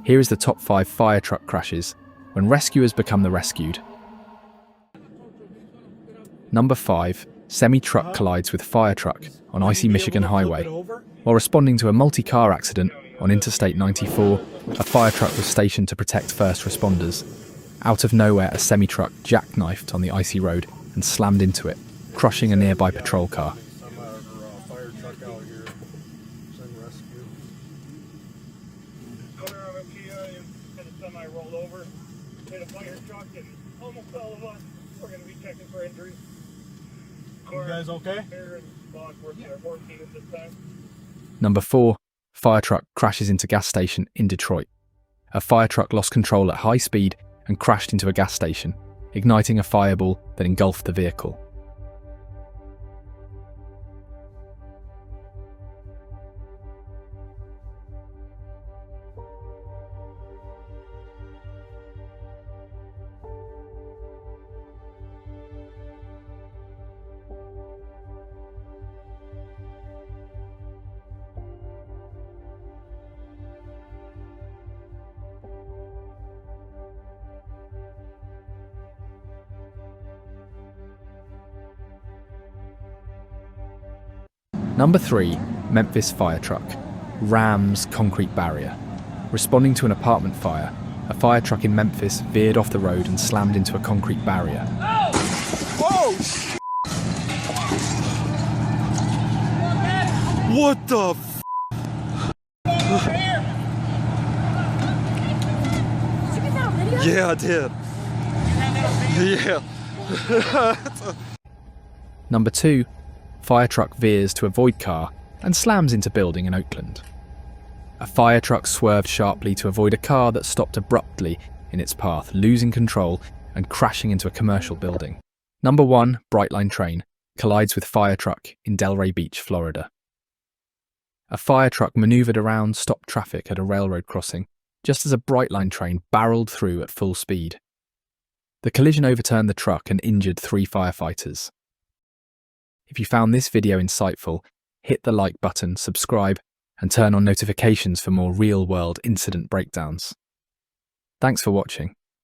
Here is the top 5 fire truck crashes when rescuers become the rescued. Number 5. Semi-truck collides with fire truck on icy Michigan highway. While responding to a multi-car accident on Interstate 94, a fire truck was stationed to protect first responders. Out of nowhere, a semi-truck jackknifed on the icy road and slammed into it, crushing a nearby patrol car. You guys okay? Number 4. Fire truck crashes into gas station in Detroit. A fire truck lost control at high speed and crashed into a gas station, igniting a fireball that engulfed the vehicle. Number 3. Memphis fire truck rams concrete barrier. Responding to an apartment fire, a fire truck in Memphis veered off the road and slammed into a concrete barrier. Oh! What the f***? Yeah, I did. Yeah. Number 2. Fire truck veers to avoid car and slams into building in Oakland. A fire truck swerved sharply to avoid a car that stopped abruptly in its path, losing control and crashing into a commercial building. Number 1. Brightline train collides with fire truck in Delray Beach, Florida. A fire truck maneuvered around stopped traffic at a railroad crossing just as a Brightline train barreled through at full speed. The collision overturned the truck and injured 3 firefighters. If you found this video insightful, hit the like button, subscribe, and turn on notifications for more real-world incident breakdowns. Thanks for watching.